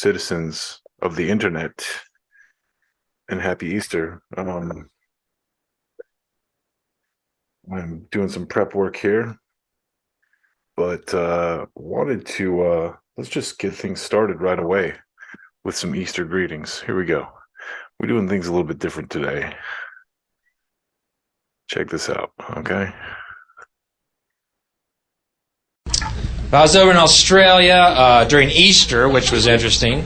citizens of the internet, and happy Easter. I'm doing some prep work here, but wanted to let's just get things started right away with some Easter greetings. Here we go. We're doing things a little bit different today. Check this out, okay? I was over in Australia during Easter, which was interesting.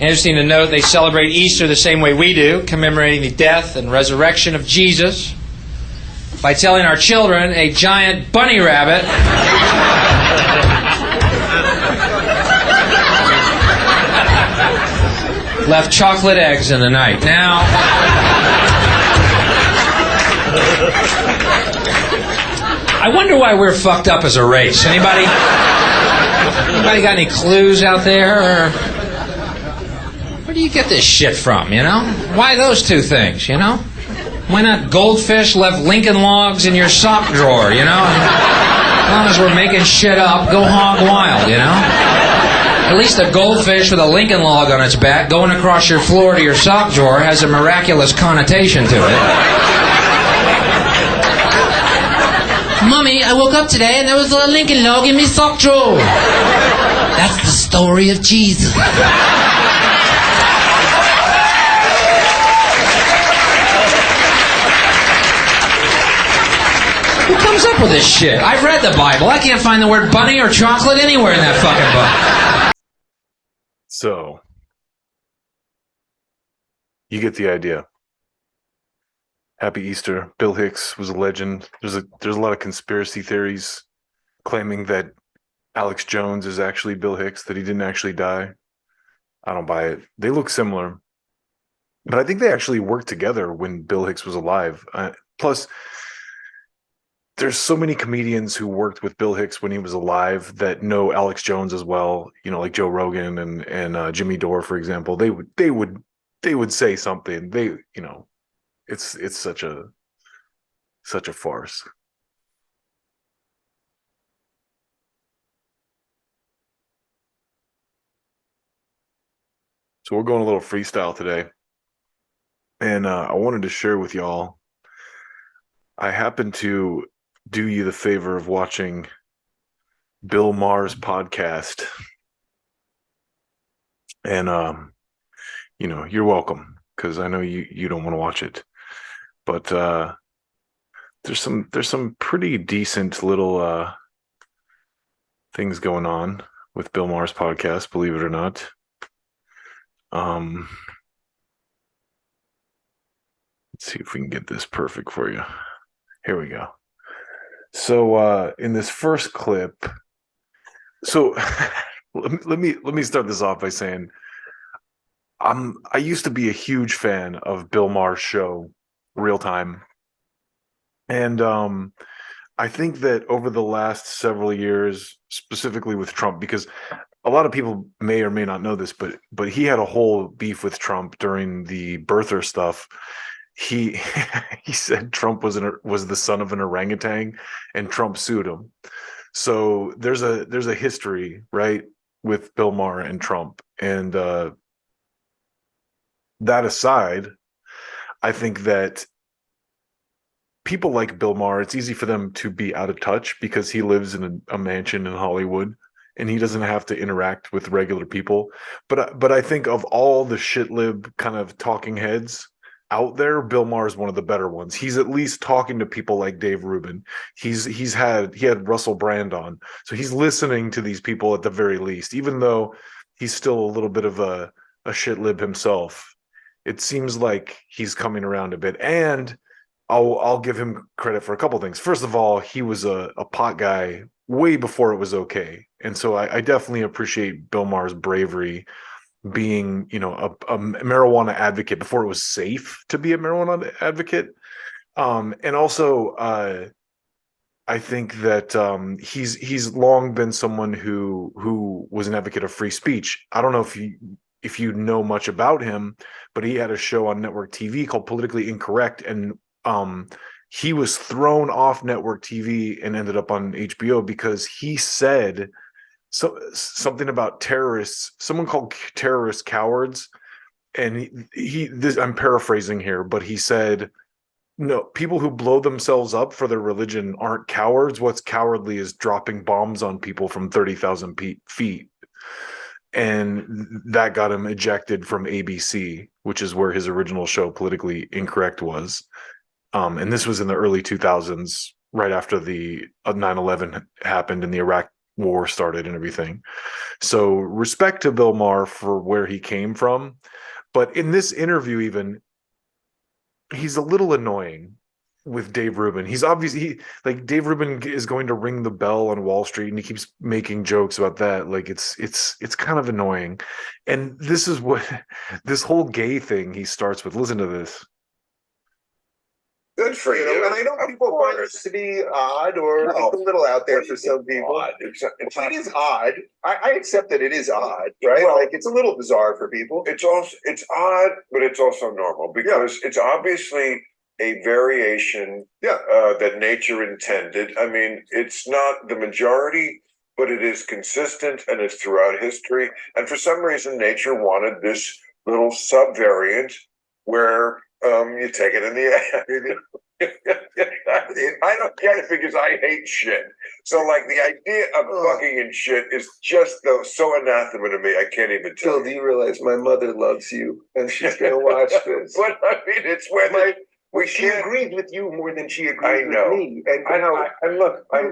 Interesting to note they celebrate Easter the same way we do, commemorating the death and resurrection of Jesus by telling our children a giant bunny rabbit left chocolate eggs in the night. Now, I wonder why we're fucked up as a race. Anybody got any clues out there? Or where do you get this shit from, you know? Why those two things, you know? Why not goldfish left Lincoln logs in your sock drawer, you know? As long as we're making shit up, go hog wild, you know? At least a goldfish with a Lincoln log on its back going across your floor to your sock drawer has a miraculous connotation to it. Mommy, I woke up today and there was a Lincoln log in my sock drawer. That's the story of Jesus. Who comes up with this shit? I've read the Bible. I can't find the word bunny or chocolate anywhere in that fucking book. So, you get the idea. Happy Easter. Bill Hicks was a legend. There's a lot of conspiracy theories claiming that Alex Jones is actually Bill Hicks, that he didn't actually die. I don't buy it. They look similar. But I think they actually worked together when Bill Hicks was alive. Plus, there's so many comedians who worked with Bill Hicks when he was alive that know Alex Jones as well. You know, like Joe Rogan and Jimmy Dore, for example. They would say something. It's such a farce. So we're going a little freestyle today, and I wanted to share with y'all. I happened to do you the favor of watching Bill Maher's podcast, and you're welcome, because I know you don't want to watch it. But there's some pretty decent little things going on with Bill Maher's podcast, believe it or not. Let's see if we can get this perfect for you. Here we go. So in this first clip, so let me start this off by saying I used to be a huge fan of Bill Maher's show, Real Time. And I think that over the last several years, specifically with Trump, because a lot of people may or may not know this, but he had a whole beef with Trump during the birther stuff. He said Trump was the son of an orangutan, and Trump sued him. So there's a history, right, with Bill Maher and Trump. And that aside, I think that people like Bill Maher, it's easy for them to be out of touch because he lives in a mansion in Hollywood and he doesn't have to interact with regular people. But I think of all the shitlib kind of talking heads out there, Bill Maher is one of the better ones. He's at least talking to people like Dave Rubin. He had Russell Brand on, so he's listening to these people at the very least, even though he's still a little bit of a shitlib himself. It seems like he's coming around a bit, and I'll give him credit for a couple things. First of all, he was a pot guy way before it was okay, and so I definitely appreciate Bill Maher's bravery, being a marijuana advocate before it was safe to be a marijuana advocate, and also I think that he's long been someone who was an advocate of free speech. I don't know if you know much about him, but he had a show on network TV called Politically Incorrect, and he was thrown off network TV and ended up on HBO because he said something about terrorists. Someone called terrorists cowards, and I'm paraphrasing here, but he said, no, people who blow themselves up for their religion aren't cowards. What's cowardly is dropping bombs on people from 30,000 feet. And that got him ejected from ABC, which is where his original show Politically Incorrect was. And this was in the early 2000s, right after the 9/11 happened and the Iraq war started and everything. So respect to Bill Maher for where he came from. But in this interview, even, he's a little annoying with Dave Rubin. He's obviously like Dave Rubin is going to ring the bell on Wall Street, and he keeps making jokes about that. Like it's kind of annoying. And this is what this whole gay thing he starts with. Listen to this. Good for you. And I know people find this to be odd or a little out there for some people. It is odd. I accept that it is odd, right? Well, like it's a little bizarre for people. It's odd, but it's also normal because it's obviously a variation that nature intended. I mean, it's not the majority, but it is consistent and it's throughout history. And for some reason, nature wanted this little subvariant where you take it in the I don't get it because I hate shit. So like the idea of fucking and shit is just so anathema to me. I can't even tell. Phil, do you realize my mother loves you and she's gonna watch this? But I mean, it's when she agreed with you more than she agreed with me. And I know. And look, I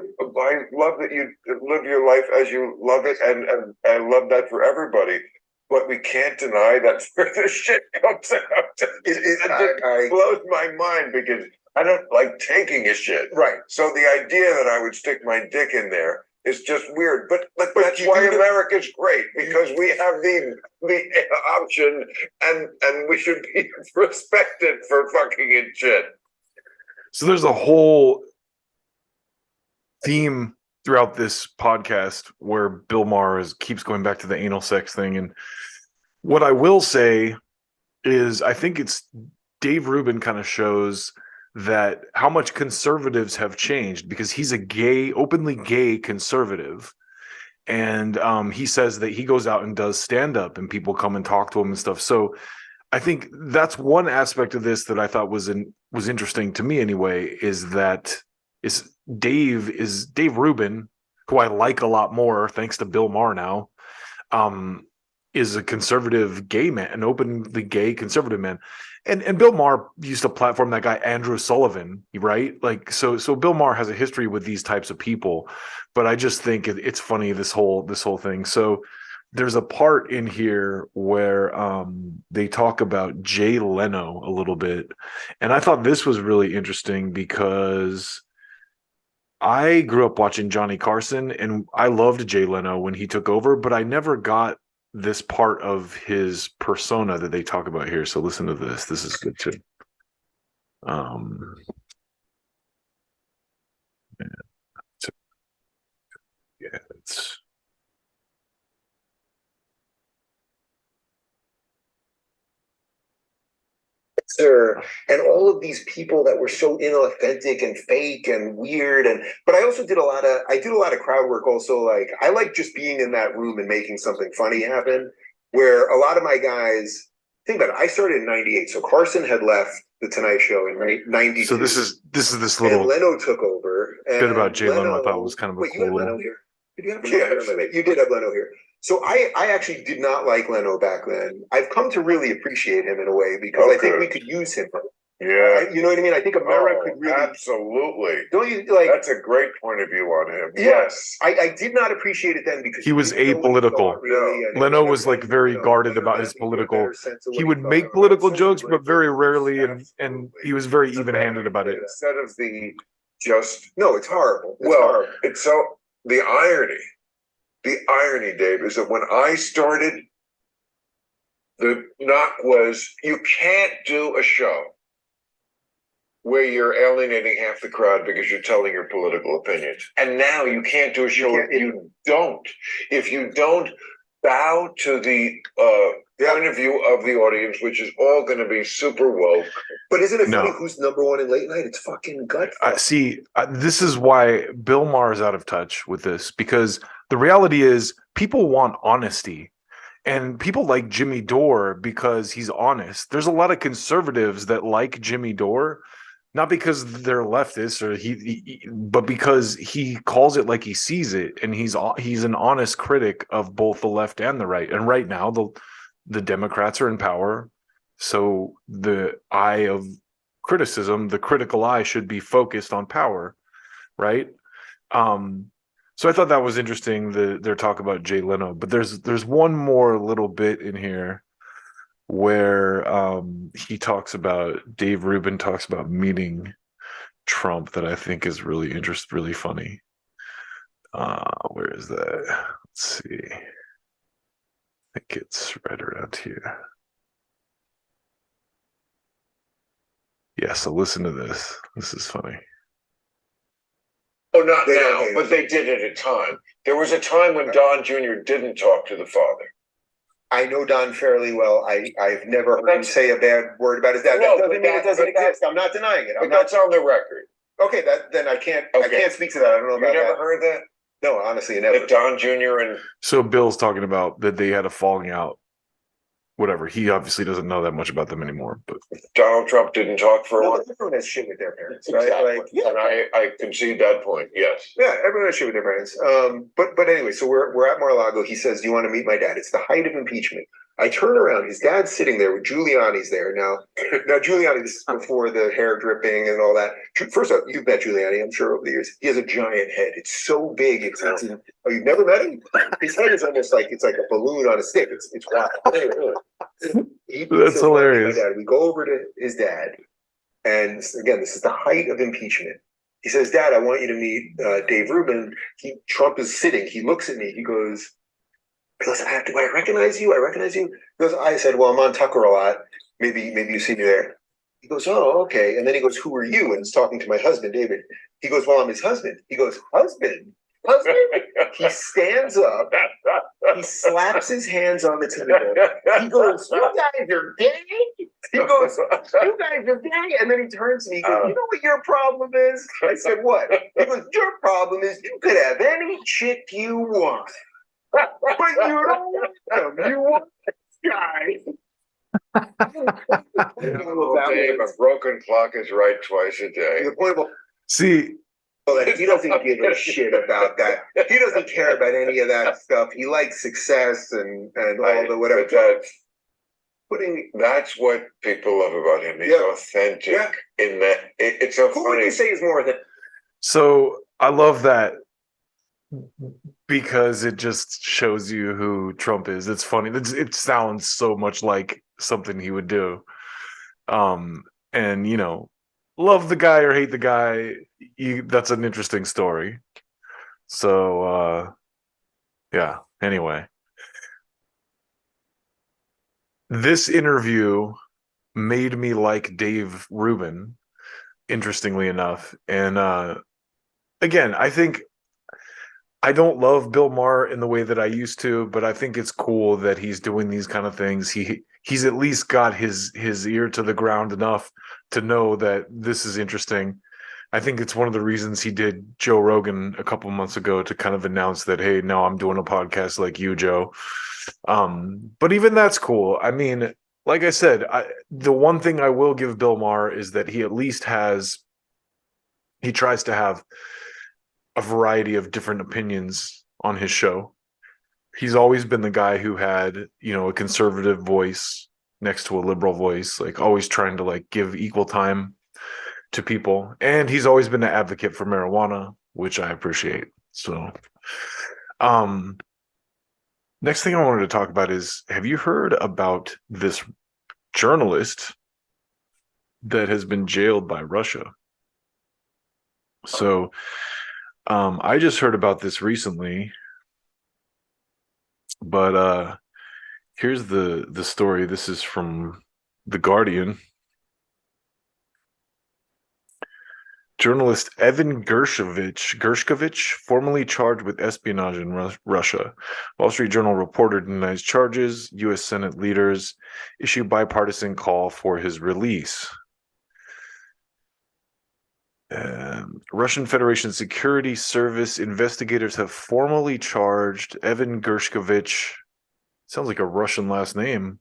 love that you live your life as you love it, and I love that for everybody. But we can't deny that's where the shit comes out. It blows my mind because I don't like taking a shit. Right. So the idea that I would stick my dick in there is just weird. But that's why America's great, because we have the option and we should be respected for fucking and shit. So there's a whole theme throughout this podcast where Bill Maher keeps going back to the anal sex thing. And what I will say is I think it's Dave Rubin kind of shows that how much conservatives have changed, because he's a openly gay conservative. And he says that he goes out and does stand-up and people come and talk to him and stuff. So I think that's one aspect of this that I thought was interesting to me anyway, is Dave Rubin, who I like a lot more thanks to Bill Maher now, is a conservative gay man, an openly gay conservative man. And Bill Maher used to platform that guy Andrew Sullivan, right? Like so Bill Maher has a history with these types of people, but I just think it's funny, this whole thing. So there's a part in here where they talk about Jay Leno a little bit, and I thought this was really interesting because I grew up watching Johnny Carson, and I loved Jay Leno when he took over, but I never got this part of his persona that they talk about here. So listen to this. This is good too. It's and all of these people that were so inauthentic and fake and weird. But I also did a lot of crowd work also. Like I like just being in that room and making something funny happen, where a lot of my guys, think about it, I started in 98. So Carson had left the Tonight Show in 92. So this is this little and Leno took over. And bit about Jay Leno I thought was kind of a cool. You had Leno here? Did you have Leno here? You did have Leno here. So I actually did not like Leno back then. I've come to really appreciate him in a way because I think we could use him. Yeah. You know what I mean? I think America could really. Absolutely. Don't you like? That's a great point of view on him. Yes. I did not appreciate it then because he was apolitical. Leno was like very guarded about his political. He would make political jokes, but very rarely, and he was very even-handed about it. Instead of the no, it's horrible. It's so the irony, Dave, is that when I started, the knock was you can't do a show where you're alienating half the crowd because you're telling your political opinions. And now you can't do a show if you don't bow to the point of view of the audience, which is all going to be super woke. But isn't it funny who's number one in late night? It's fucking gut. See, this is why Bill Maher is out of touch with this, because The reality is people want honesty. And people like Jimmy Dore because he's honest. There's a lot of conservatives that like Jimmy Dore, not because they're leftists or but because he calls it like he sees it, and he's an honest critic of both the left and the right. And right now, the Democrats are in power, so the eye of criticism, the critical eye, should be focused on power, right? So I thought that was interesting, their talk about Jay Leno. But there's one more little bit in here where Dave Rubin talks about meeting Trump that I think is really funny. Where is that? Let's see. I think it's right around here. Yeah, so listen to this. This is funny. Oh, not now, but they did at a time. There was a time when Don Jr. didn't talk to the father. I know Don fairly well. I've never heard him say a bad word about his dad. No, that doesn't mean it doesn't exist. I'm not denying it. But that's on the record. Okay, then I can't speak to that. I don't know about that. You never heard that? No, honestly, never. That Don Jr. and So Bill's talking about that they had a falling out. Whatever. He obviously doesn't know that much about them anymore. But Donald Trump didn't talk for a while. Everyone has shit with their parents, right? Exactly. Like, yeah. And I concede that point. Yes. Yeah, everyone has shit with their parents. But anyway, so we're at Mar-a-Lago. He says, "Do you want to meet my dad?" It's the height of impeachment. I turn around. His dad's sitting there with Giuliani's there now. Now Giuliani, this is before the hair dripping and all that. First off, you've met Giuliani, I'm sure, over the years. He has a giant head. It's so big. Oh, you've never met him? His head is almost like it's like a balloon on a stick. It's wild. That's hilarious. We go over to his dad, and again, this is the height of impeachment. He says, "Dad, I want you to meet Dave Rubin." Trump is sitting. He looks at me. He goes, "Do I recognize you? I recognize you." He goes, I said, "Well, I'm on Tucker a lot. Maybe you see me there." He goes, "Oh, okay." And then he goes, "Who are you?" And he's talking to my husband, David. He goes, "Well, I'm his husband." He goes, "Husband? Husband?" He stands up. He slaps his hands on the table. He goes, "You guys are gay?" He goes, "You guys are gay?" And then he turns to me. He goes, "You know what your problem is?" I said, "What?" He goes, "Your problem is you could have any chick you want. But you don't want them. You want this guy." Dave, a broken clock is right twice a day. The point of see, he doesn't give a shit about that. He doesn't care about any of that stuff. He likes success and all the whatever. That's what people love about him. He's authentic. Yeah. In that, it's so funny. Who would you say is more than? So I love that because it just shows you who Trump is. It's funny. It sounds so much like something he would do. And love the guy or hate the guy, that's an interesting story. So yeah, anyway. This interview made me like Dave Rubin, interestingly enough. And again, I think I don't love Bill Maher in the way that I used to, but I think it's cool that he's doing these kind of things. He's at least got his ear to the ground enough to know that this is interesting. I think it's one of the reasons he did Joe Rogan a couple months ago to kind of announce that, hey, now I'm doing a podcast like you, Joe. But even that's cool. I mean, like I said, the one thing I will give Bill Maher is that he at least he tries to have a variety of different opinions on his show. He's always been the guy who had, a conservative voice next to a liberal voice, like always trying to like give equal time to people. And he's always been an advocate for marijuana, which I appreciate. So, next thing I wanted to talk about is, have you heard about this journalist that has been jailed by Russia? So, I just heard about this recently, but here's the story. This is from The Guardian. Journalist Evan Gershkovich, formerly charged with espionage in Russia. Wall Street Journal reporter denies charges. U.S. Senate leaders issue bipartisan call for his release. Russian Federation Security Service investigators have formally charged Evan Gershkovich, sounds like a Russian last name,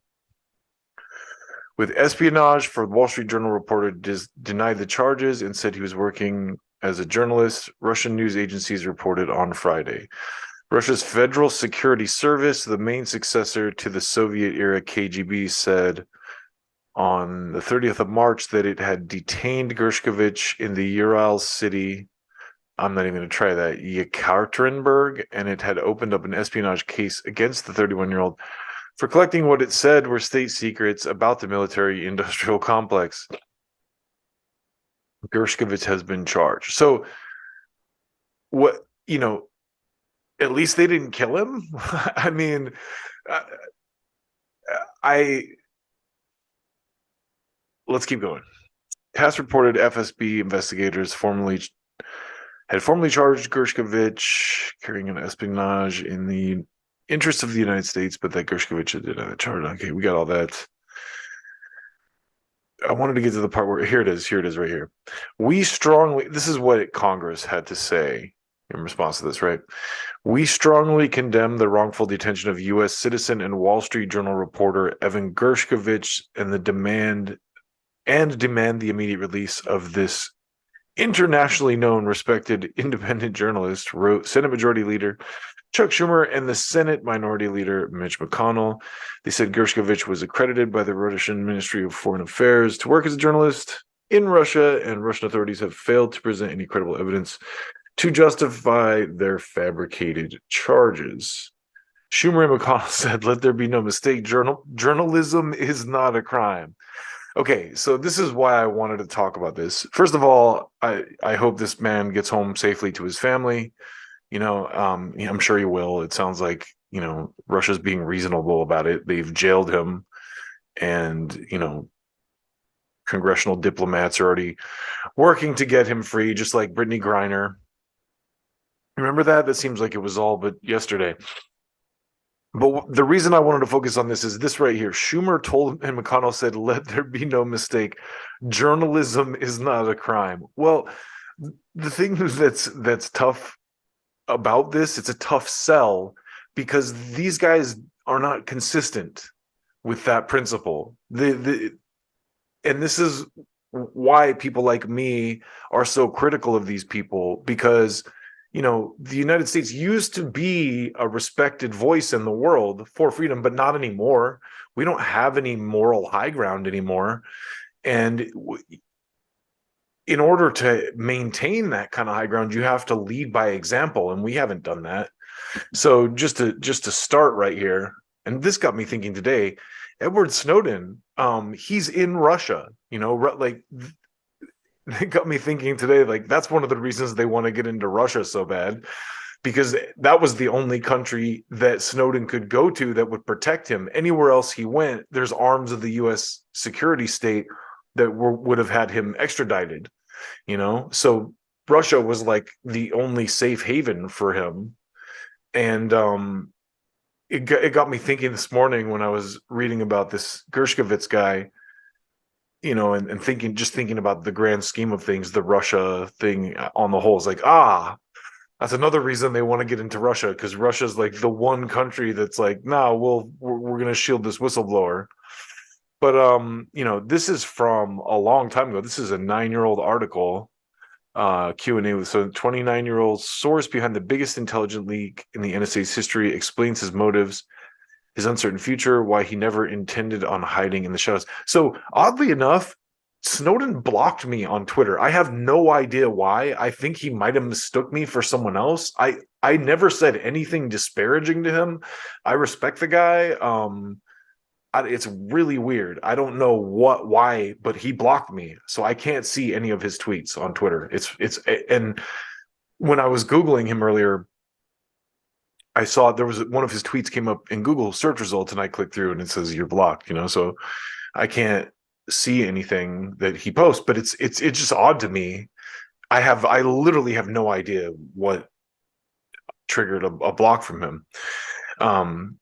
with espionage. For Wall Street Journal reporter denied the charges and said he was working as a journalist. Russian news agencies reported on Friday. Russia's Federal Security Service, the main successor to the Soviet-era KGB, said on the 30th of March that it had detained Gershkovich in the Ural city, I'm not even going to try that, Yekaterinburg, and it had opened up an espionage case against the 31-year-old for collecting what it said were state secrets about the military-industrial complex. Gershkovich has been charged. So, what, at least they didn't kill him. I mean, let's keep going. TASS reported FSB investigators had formally charged Gershkovich carrying an espionage in the interest of the United States, but that Gershkovich did not charge. Okay, we got all that. I wanted to get to the part where here it is right here. This is what Congress had to say in response to this, right? We strongly condemn the wrongful detention of U.S. citizen and Wall Street Journal reporter Evan Gershkovich and demand the immediate release of this internationally known, respected, independent journalist, wrote Senate Majority Leader Chuck Schumer and the Senate Minority Leader Mitch McConnell. They said Gershkovich was accredited by the Russian Ministry of Foreign Affairs to work as a journalist in Russia, and Russian authorities have failed to present any credible evidence to justify their fabricated charges. Schumer and McConnell said, "Let there be no mistake, journalism is not a crime." Okay, so this is why I wanted to talk about this. First of all, I hope this man gets home safely to his family. I'm sure he will. It sounds like, Russia's being reasonable about it. They've jailed him, and, congressional diplomats are already working to get him free, just like Brittany Griner. Remember that? That seems like it was all but yesterday. But the reason I wanted to focus on this is this right here. Schumer told, and McConnell said, "Let there be no mistake, journalism is not a crime." Well, the thing that's tough about this, it's a tough sell because these guys are not consistent with that principle. And this is why people like me are so critical of these people, because the United States used to be a respected voice in the world for freedom, but not anymore. We don't have any moral high ground anymore. And in order to maintain that kind of high ground, you have to lead by example, and we haven't done that. So just to start right here, and this got me thinking today, Edward Snowden, he's in Russia, like it got me thinking today, like that's one of the reasons they want to get into Russia so bad, because that was the only country that Snowden could go to that would protect him. Anywhere else he went, there's arms of the U.S. security state that would have had him extradited, So Russia was like the only safe haven for him. And it got me thinking this morning when I was reading about this Gershkovich guy, and thinking about the grand scheme of things, the Russia thing on the whole is like, that's another reason they want to get into Russia, because Russia's like the one country that's like, no, we're going to shield this whistleblower. But this is from a long time ago. This is a 9-year-old article, Q&A with 29-year-old source behind the biggest intelligence leak in the NSA's history explains his motives, his uncertain future, why he never intended on hiding in the shadows. So oddly enough, Snowden blocked me on Twitter. I have no idea why. I think he might have mistook me for someone else. I never said anything disparaging to him. I respect the guy. It's really weird. I don't know why, but he blocked me, so I can't see any of his tweets on Twitter. And when I was Googling him earlier, I saw there was one of his tweets came up in Google search results, and I clicked through, and it says you're blocked. So I can't see anything that he posts. But it's just odd to me. I literally have no idea what triggered a block from him.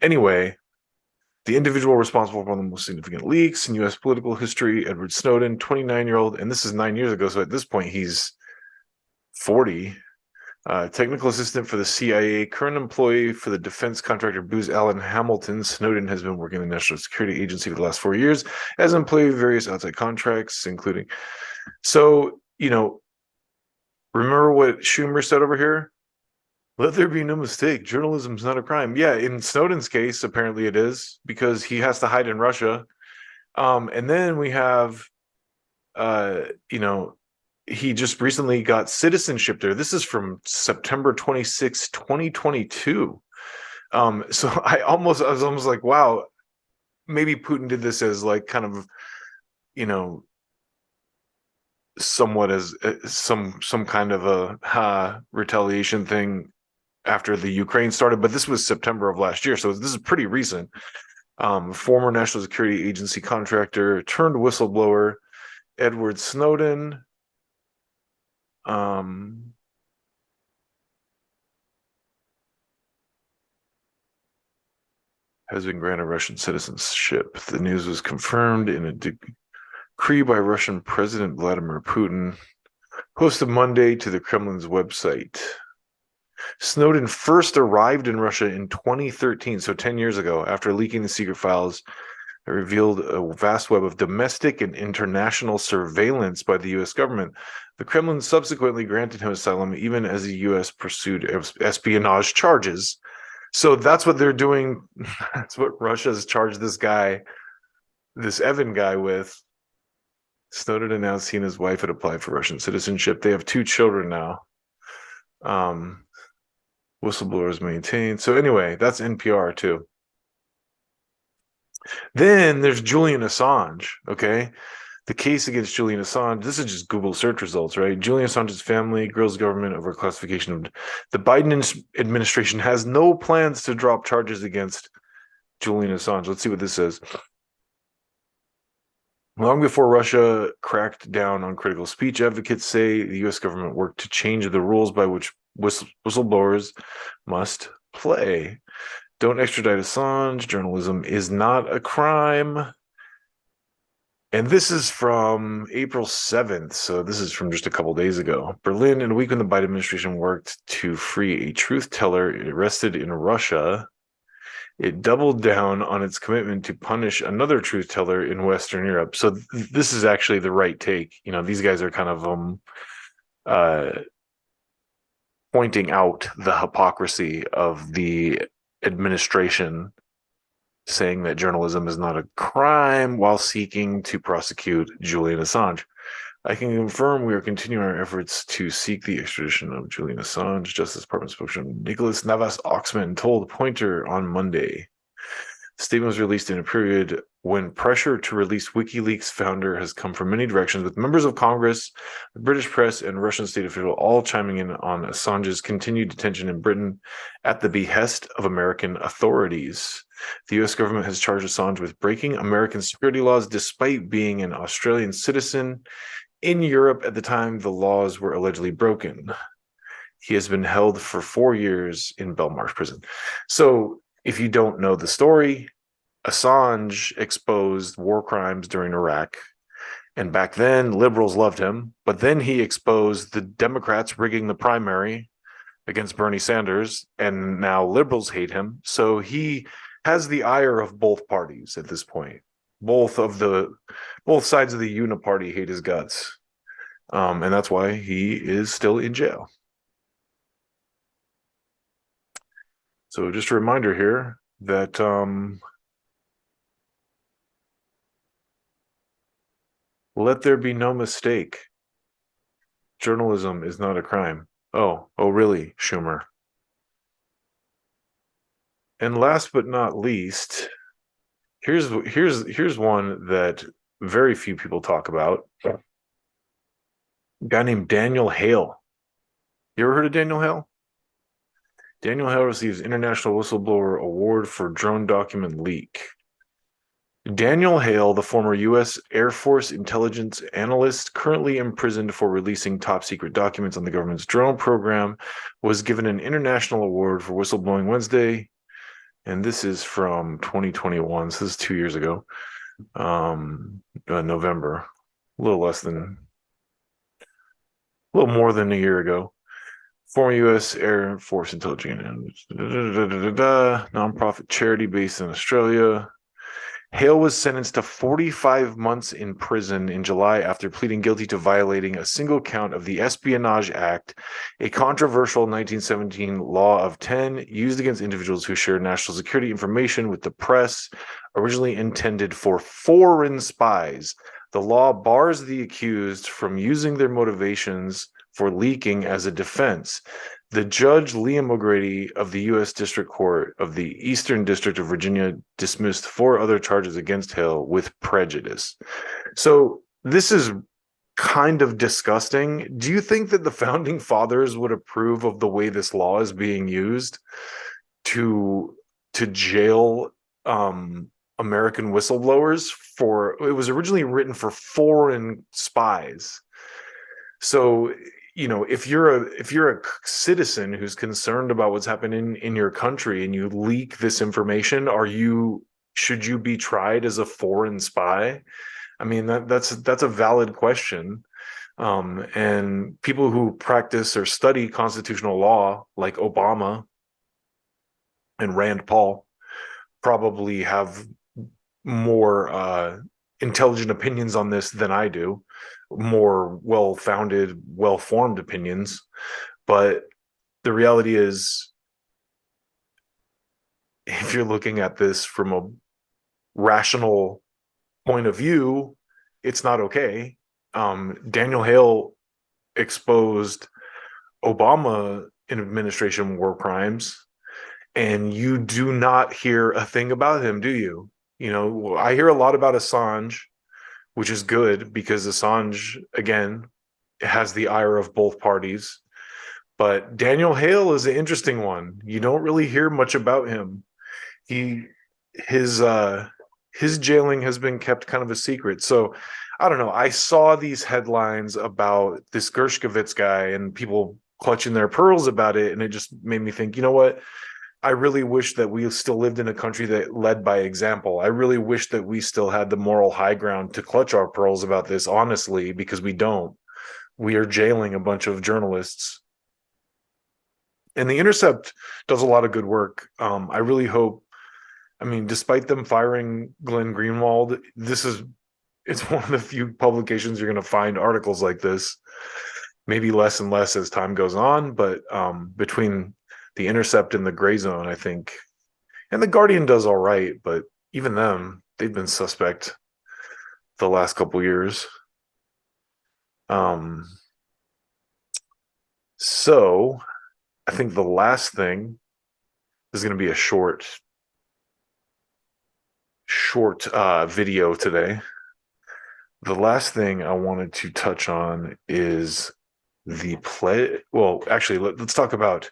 Anyway. The individual responsible for one of the most significant leaks in U.S. political history, Edward Snowden, 29-year-old, and this is 9 years ago, so at this point he's 40. Technical assistant for the CIA, current employee for the defense contractor Booz Allen Hamilton. Snowden has been working in the National Security Agency for the last 4 years as an employee of various outside contracts, including. So, remember what Schumer said over here? Let there be no mistake. Journalism is not a crime. Yeah, in Snowden's case, apparently it is because he has to hide in Russia. And then we have, he just recently got citizenship there. This is from September 26, 2022. So I was almost like, wow, maybe Putin did this as like kind of, somewhat as some kind of a retaliation thing after the Ukraine started, but this was September of last year, so this is pretty recent. Former National Security Agency contractor turned whistleblower Edward Snowden. Has been granted Russian citizenship. The news was confirmed in a decree by Russian President Vladimir Putin, posted Monday to the Kremlin's website. Snowden first arrived in Russia in 2013, so 10 years ago, after leaking the secret files that revealed a vast web of domestic and international surveillance by the U.S. government. The Kremlin subsequently granted him asylum, even as the U.S. pursued espionage charges. So that's what they're doing. That's what Russia's charged this guy, this Evan guy, with. Snowden announced he and his wife had applied for Russian citizenship. They have 2 children now. Whistleblowers maintained. So anyway, that's NPR too. Then there's Julian Assange, okay? The case against Julian Assange, this is just Google search results, right? Julian Assange's family grills government over classification of the Biden administration has no plans to drop charges against Julian Assange. Let's see what this says. Long before Russia cracked down on critical speech, advocates say the U.S. government worked to change the rules by which whistleblowers must play. Don't extradite Assange. Journalism is not a crime. And this is from April 7th, so this is from just a couple days ago. Berlin, in a week when the Biden administration worked to free a truth teller arrested in Russia, it doubled down on its commitment to punish another truth teller in Western Europe. So this is actually the right take. These guys are kind of pointing out the hypocrisy of the administration, saying that journalism is not a crime while seeking to prosecute Julian Assange. I can confirm we are continuing our efforts to seek the extradition of Julian Assange, Justice Department spokesman Nicholas Navas-Oxman told Poynter on Monday. The statement was released in a period when pressure to release WikiLeaks founder has come from many directions, with members of Congress, the British press, and Russian state officials all chiming in on Assange's continued detention in Britain at the behest of American authorities. The U.S. government has charged Assange with breaking American security laws despite being an Australian citizen in Europe at the time the laws were allegedly broken. He has been held for 4 years in Belmarsh prison. So if you don't know the story, Assange exposed war crimes during Iraq. And back then, liberals loved him. But then he exposed the Democrats rigging the primary against Bernie Sanders. And now liberals hate him. So he has the ire of both parties at this point. Both sides of the uniparty hate his guts. And that's why he is still in jail. So just a reminder here that let there be no mistake. Journalism is not a crime. Oh, really, Schumer? And last but not least, here's one that very few people talk about. A guy named Daniel Hale. You ever heard of Daniel Hale? Daniel Hale receives International Whistleblower Award for drone document leak. Daniel Hale, the former U.S. Air Force intelligence analyst currently imprisoned for releasing top-secret documents on the government's drone program, was given an international award for whistleblowing Wednesday. And this is from 2021. So this is 2 years ago, November, a little less than a little more than a year ago. Former U.S. Air Force intelligence nonprofit charity based in Australia. Hale was sentenced to 45 months in prison in July after pleading guilty to violating a single count of the Espionage Act, a controversial 1917 law of 10 used against individuals who share national security information with the press, originally intended for foreign spies. The law bars the accused from using their motivations for leaking as a defense. The judge, Liam O'Grady of the U.S. District Court of the Eastern District of Virginia, dismissed 4 other charges against Hale with prejudice. So this is kind of disgusting. Do you think that the founding fathers would approve of the way this law is being used to jail American whistleblowers for? It was originally written for foreign spies. So, you know, if you're a citizen who's concerned about what's happening in your country and you leak this information, should you be tried as a foreign spy? I mean, that's a valid question. And people who practice or study constitutional law, like Obama and Rand Paul, probably have more intelligent opinions on this than I do, more well-founded, well-formed opinions. But the reality is, if you're looking at this from a rational point of view, it's not okay. Daniel Hale exposed Obama administration war crimes, and you do not hear a thing about him, do you? You know, I hear a lot about Assange, which is good because Assange, again, has the ire of both parties. But Daniel Hale is an interesting one. You don't really hear much about him. His jailing has been kept kind of a secret. So I don't know. I saw these headlines about this Gershkovitz guy and people clutching their pearls about it, and it just made me think, you know what? I really wish that we still lived in a country that led by example. I really wish that we still had the moral high ground to clutch our pearls about this, honestly, because we don't. We are jailing a bunch of journalists. And The Intercept does a lot of good work. I really hope, I mean, despite them firing Glenn Greenwald, it's one of the few publications you're going to find articles like this. Maybe less and less as time goes on, but between The Intercept and The Gray Zone, I think, and The Guardian does all right, but even them, they've been suspect the last couple years. So I think the last thing is going to be a short video today. The last thing I wanted to touch on is the play. Well, actually, let's talk about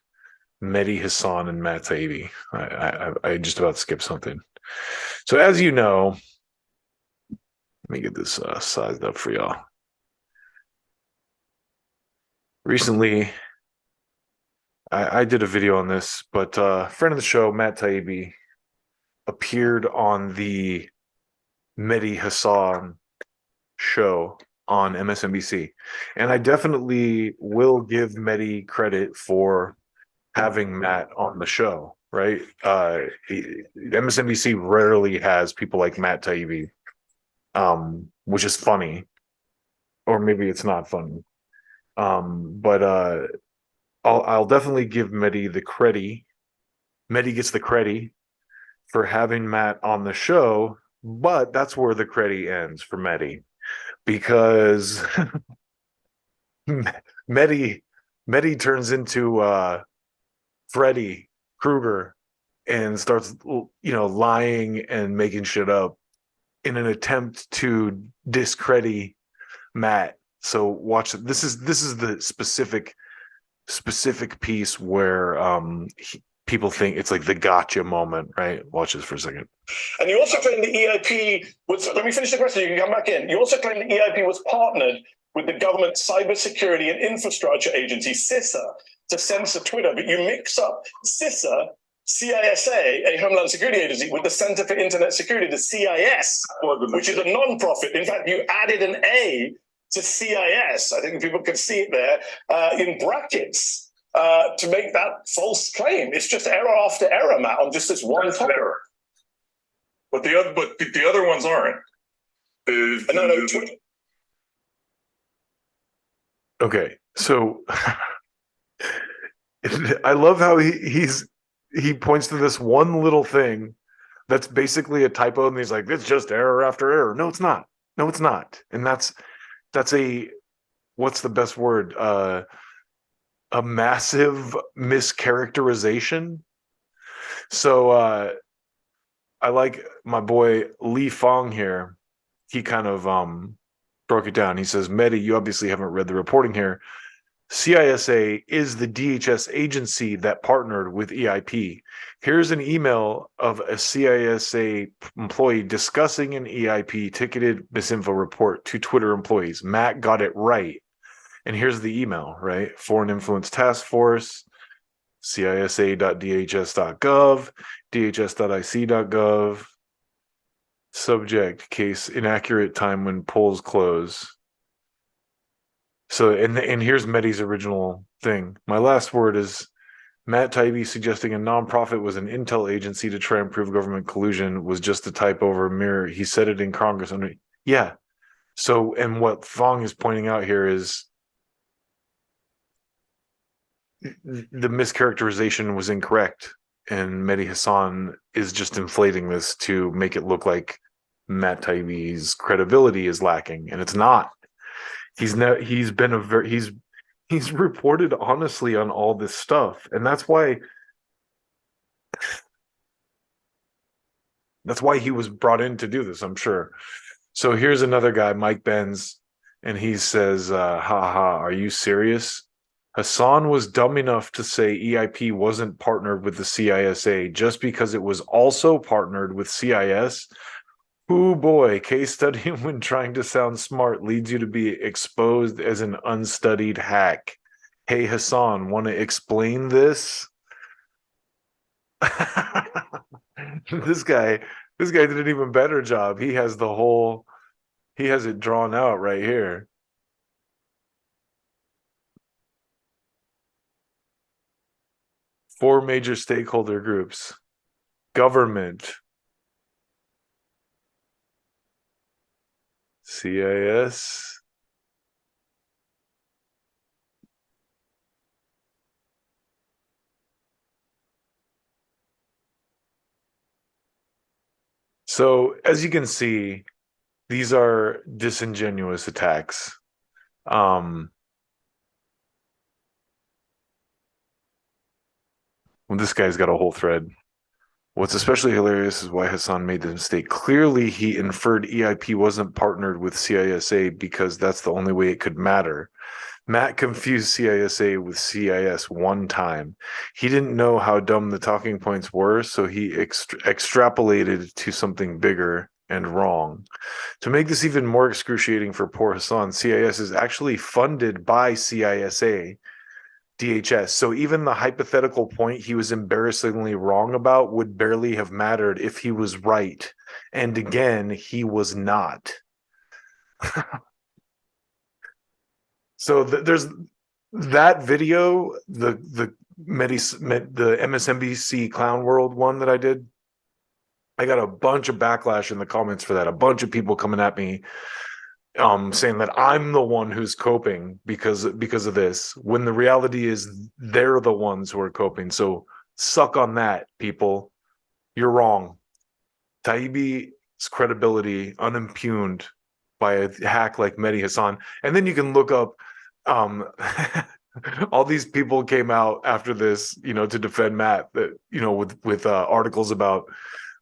Mehdi Hasan and Matt Taibbi. I just about skipped something. So as you know, let me get this sized up for y'all. Recently, I did a video on this, but friend of the show, Matt Taibbi, appeared on the Mehdi Hasan show on MSNBC. And I definitely will give Mehdi credit for having Matt on the show, right? MSNBC rarely has people like Matt Taibbi, which is funny, or maybe it's not funny. But I'll definitely give Mehdi the credit. Mehdi gets the credit for having Matt on the show, but that's where the credit ends for Mehdi, because Mehdi turns into Freddy Krueger and starts, lying and making shit up in an attempt to discredit Matt. So watch it. This is the specific piece where people think it's like the gotcha moment, right? Watch this for a second. And you also claim the EIP was, let me finish the question, you can come back in. You also claim the EIP was partnered with the government Cybersecurity and Infrastructure Agency, CISA, to censor Twitter, but you mix up CISA, CISA, a Homeland Security Agency, with the Center for Internet Security, the CIS, which is a non-profit. In fact, you added an A to CIS. I think people can see it there in brackets to make that false claim. It's just error after error, Matt, on just this one topic. Error. But the other ones aren't. No. Okay, so I love how he points to this one little thing that's basically a typo, and he's like, "It's just error after error." No, it's not. No, it's not. And that's a, what's the best word? A massive mischaracterization. So I like my boy Lee Fong here. He kind of broke it down. He says, Mehdi, you obviously haven't read the reporting here. CISA is the DHS agency that partnered with EIP. Here's an email of a CISA employee discussing an EIP ticketed misinfo report to Twitter employees. Matt got it right. And here's the email, right? Foreign Influence Task Force, cisa.dhs.gov, dhs.ic.gov, subject, case inaccurate time when polls close. So, and here's Mehdi's original thing. My last word is Matt Taibbi suggesting a nonprofit was an intel agency to try and prove government collusion was just a typo over a mirror. He said it in Congress. Yeah. So, and what Fong is pointing out here is the mischaracterization was incorrect, and Mehdi Hasan is just inflating this to make it look like Matt Taibbi's credibility is lacking, and it's not. He's reported honestly on all this stuff, and that's why he was brought in to do this, I'm sure. So here's another guy, Mike Benz, and he says, haha, are you serious? Hassan was dumb enough to say EIP wasn't partnered with the CISA just because it was also partnered with CIS. Oh boy, case study when trying to sound smart leads you to be exposed as an unstudied hack. Hey Hassan, want to explain this? This guy did an even better job. He has it drawn out right here. Four major stakeholder groups: government, CIS, so as you can see, these are disingenuous attacks. Well, this guy's got a whole thread. What's especially hilarious is why Hassan made the mistake. Clearly, he inferred EIP wasn't partnered with CISA because that's the only way it could matter. Matt confused CISA with CIS one time. He didn't know how dumb the talking points were, so he extrapolated to something bigger and wrong. To make this even more excruciating for poor Hassan, CIS is actually funded by CISA. DHS. So even the hypothetical point he was embarrassingly wrong about would barely have mattered if he was right. And again, he was not. So there's that video, the MSNBC Clown World one that I did. I got a bunch of backlash in the comments for that. A bunch of people coming at me saying that I'm the one who's coping because of this, when the reality is they're the ones who are coping. So suck on that, people. You're wrong. Taibbi's credibility unimpugned by a hack like Mehdi Hasan. And then you can look up all these people came out after this, to defend Matt, that with articles about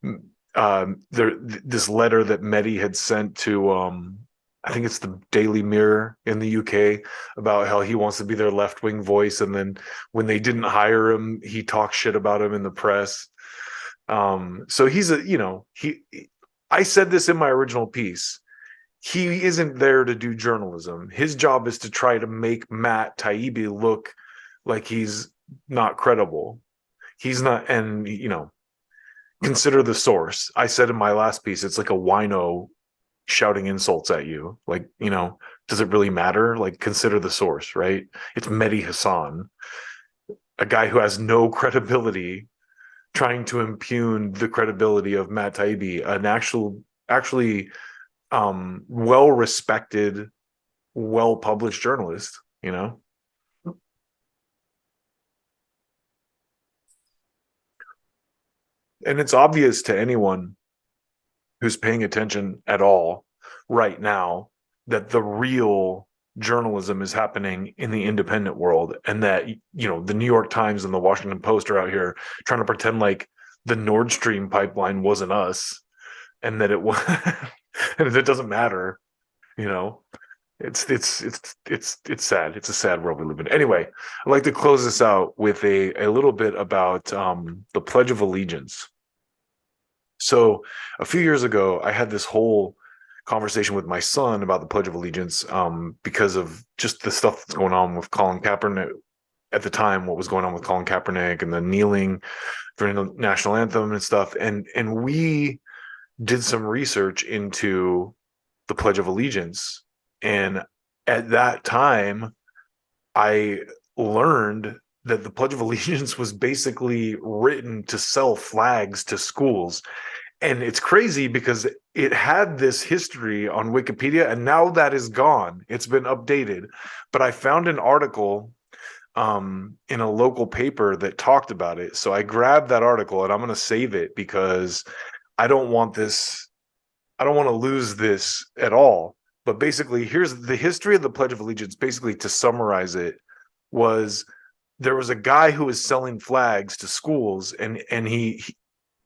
this letter that Mehdi had sent to I think it's the Daily Mirror in the UK about how he wants to be their left-wing voice, and then when they didn't hire him, he talks shit about him in the press. So he's I said this in my original piece. He isn't there to do journalism. His job is to try to make Matt Taibbi look like he's not credible. He's not, and consider the source. I said in my last piece, it's like a wino shouting insults at you. Like, does it really matter? Like, consider the source, right? It's Mehdi Hassan, a guy who has no credibility, trying to impugn the credibility of Matt Taibbi, an actually well respected, well published journalist, And it's obvious to anyone who's paying attention at all right now that the real journalism is happening in the independent world, and that the New York Times and the Washington Post are out here trying to pretend like the Nord Stream pipeline wasn't us, and that it was and it doesn't matter. It's sad. It's a sad world we live in. Anyway, I'd like to close this out with a little bit about the Pledge of Allegiance. So a few years ago, I had this whole conversation with my son about the Pledge of Allegiance because of just the stuff that's going on with Colin Kaepernick at the time, what was going on with Colin Kaepernick and the kneeling during the national anthem and stuff. And we did some research into the Pledge of Allegiance. And at that time, I learned that the Pledge of Allegiance was basically written to sell flags to schools. And it's crazy because it had this history on Wikipedia, and now that is gone. It's been updated. But I found an article in a local paper that talked about it. So I grabbed that article, and I'm going to save it because I don't want to lose this at all. But basically, here's the history of the Pledge of Allegiance. Basically, to summarize it, there was a guy who was selling flags to schools, and he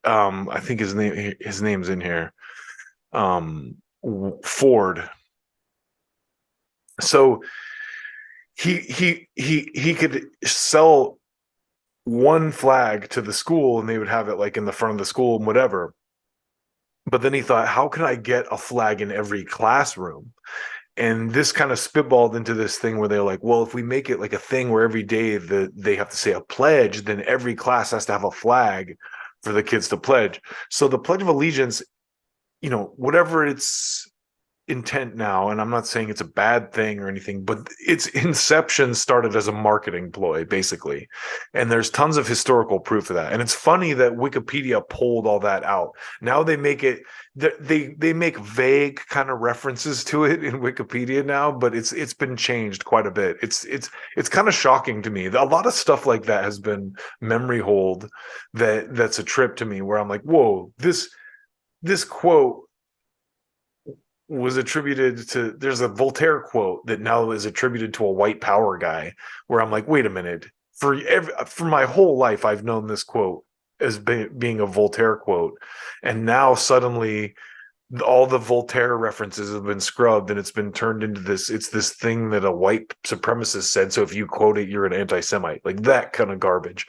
I think his name's in here, Ford. So he could sell one flag to the school, and they would have it like in the front of the school and whatever. But then he thought, how can I get a flag in every classroom? And this kind of spitballed into this thing where they're like, well, if we make it like a thing where every day they have to say a pledge, then every class has to have a flag for the kids to pledge. So the Pledge of Allegiance, whatever its intent now, and I'm not saying it's a bad thing or anything, but its inception started as a marketing ploy, basically. And there's tons of historical proof of that. And it's funny that Wikipedia pulled all that out. Now they make it, they make vague kind of references to it in Wikipedia now, but it's been changed quite a bit. It's kind of shocking to me. A lot of stuff like that has been memory hold that's a trip to me, where I'm like, whoa, this quote was attributed to, there's a Voltaire quote that now is attributed to a white power guy, where I'm like, wait a minute, for my whole life I've known this quote as being a Voltaire quote, and now suddenly all the Voltaire references have been scrubbed, and it's been turned into this thing that a white supremacist said, so if you quote it, you're an anti-Semite, like that kind of garbage.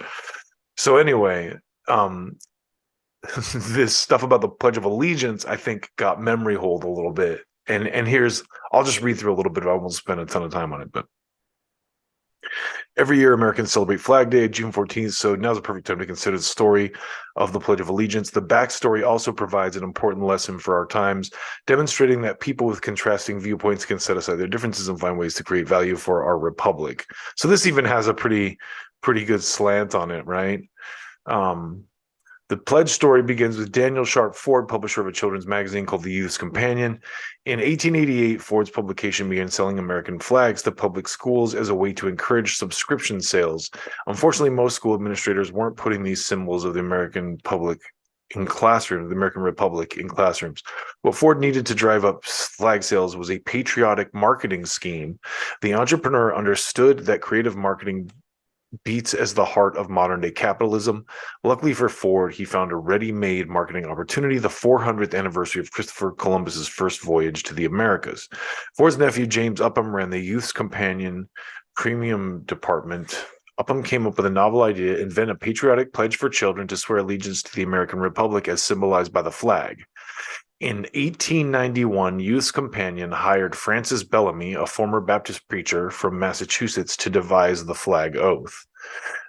So anyway, this stuff about the Pledge of Allegiance, I think, got memory hold a little bit. And I'll just read through a little bit. I won't spend a ton of time on it. But every year, Americans celebrate Flag Day, June 14th. So now's the perfect time to consider the story of the Pledge of Allegiance. The backstory also provides an important lesson for our times, demonstrating that people with contrasting viewpoints can set aside their differences and find ways to create value for our republic. So this even has a pretty good slant on it, right? The pledge story begins with Daniel Sharp Ford, publisher of a children's magazine called The Youth's Companion. In 1888, Ford's publication began selling American flags to public schools as a way to encourage subscription sales. Unfortunately, most school administrators weren't putting these symbols of the American public in classrooms, the American Republic in classrooms. What Ford needed to drive up flag sales was a patriotic marketing scheme. The entrepreneur understood that creative marketing beats as the heart of modern-day capitalism. Luckily for Ford, he found a ready-made marketing opportunity, the 400th anniversary of Christopher Columbus's first voyage to the Americas. Ford's nephew, James Upham, ran the Youth's Companion premium department. Upham came up with a novel idea: invent a patriotic pledge for children to swear allegiance to the American Republic as symbolized by the flag. In 1891, Youth's Companion hired Francis Bellamy, a former Baptist preacher from Massachusetts, to devise the flag oath.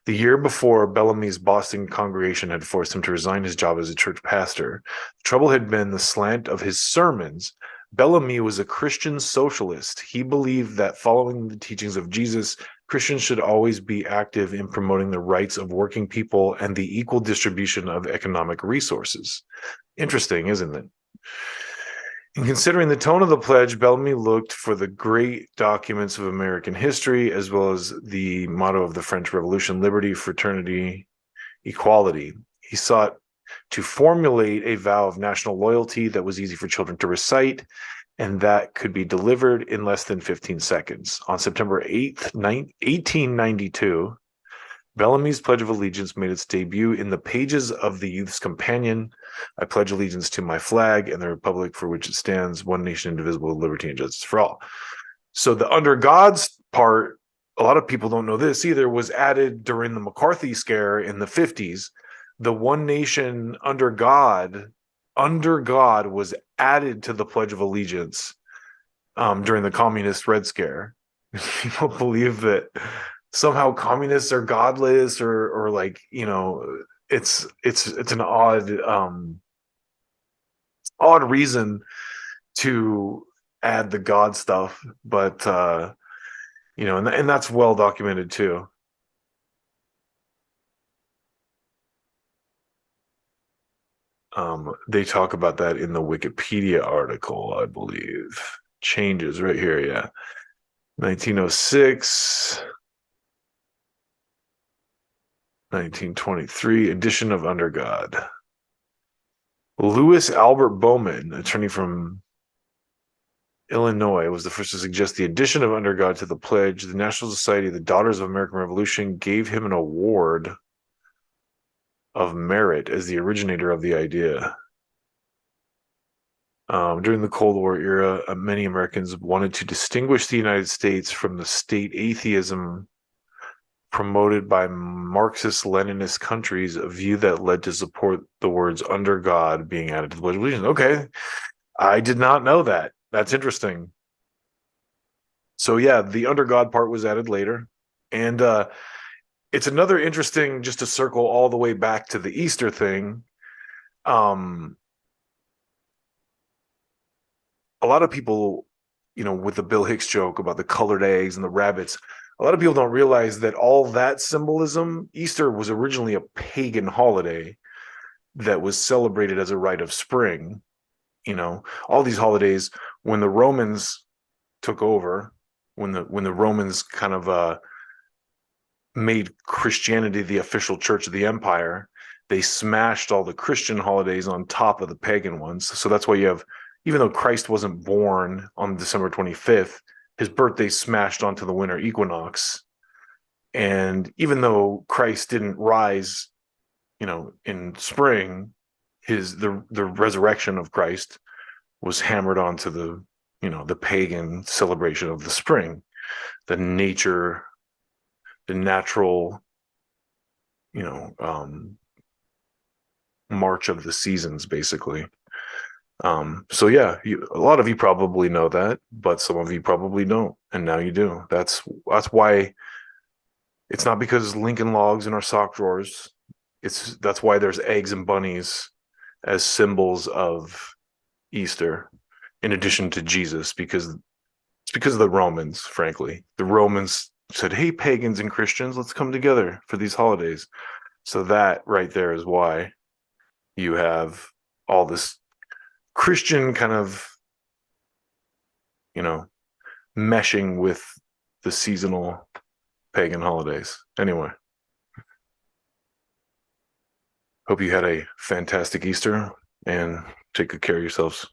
The year before, Bellamy's Boston congregation had forced him to resign his job as a church pastor. The trouble had been the slant of his sermons. Bellamy was a Christian socialist. He believed that following the teachings of Jesus, Christians should always be active in promoting the rights of working people and the equal distribution of economic resources. Interesting, isn't it? In considering the tone of the pledge, Bellamy looked for the great documents of American history, as well as the motto of the French Revolution: liberty, fraternity, equality. He sought to formulate a vow of national loyalty that was easy for children to recite and that could be delivered in less than 15 seconds. On September 8th, 1892, Bellamy's Pledge of Allegiance made its debut in the pages of the Youth's Companion. I pledge allegiance to my flag and the republic for which it stands, one nation indivisible, with liberty and justice for all. So the under God's part, a lot of people don't know this either, was added during the McCarthy scare in the 50s. The one nation under God was added to the Pledge of Allegiance during the communist Red Scare. People believe that somehow communists are godless or like, you know, it's an odd reason to add the God stuff, but you know, and that's well documented too. They talk about that in the Wikipedia article, I believe. Changes right here, yeah. 1906, 1923, edition of Under God. Louis Albert Bowman, attorney from Illinois, was the first to suggest the addition of Under God to the pledge. The National Society of the Daughters of American Revolution gave him an award of merit as the originator of the idea. During the Cold War era, many Americans wanted to distinguish the United States from the state atheism promoted by Marxist-Leninist countries, a view that led to support the words "under God" being added to the Pledge of Allegiance. Okay, I did not know that. That's interesting. So yeah, the "under God" part was added later, and it's another interesting, just to circle all the way back to the Easter thing. A lot of people, you know, with the Bill Hicks joke about the colored eggs and the rabbits, a lot of people don't realize that all that symbolism, Easter was originally a pagan holiday that was celebrated as a rite of spring. You know, all these holidays, when the Romans took over, when the Romans kind of made Christianity the official church of the empire, they smashed all the Christian holidays on top of the pagan ones. So that's why you have, even though Christ wasn't born on December 25th, his birthday smashed onto the winter equinox. And even though Christ didn't rise, you know, in spring, the resurrection of Christ was hammered onto the, you know, the pagan celebration of the spring, the nature, the natural, you know, march of the seasons, basically. So yeah, a lot of you probably know that, but some of you probably don't, and now you do. That's why it's not because Lincoln Logs in our sock drawers. That's why there's eggs and bunnies as symbols of Easter, in addition to Jesus, because it's because of the Romans. Frankly, the Romans said, "Hey, pagans and Christians, let's come together for these holidays." So that right there is why you have all this Christian kind of, you know, meshing with the seasonal pagan holidays. Anyway, hope you had a fantastic Easter and take good care of yourselves.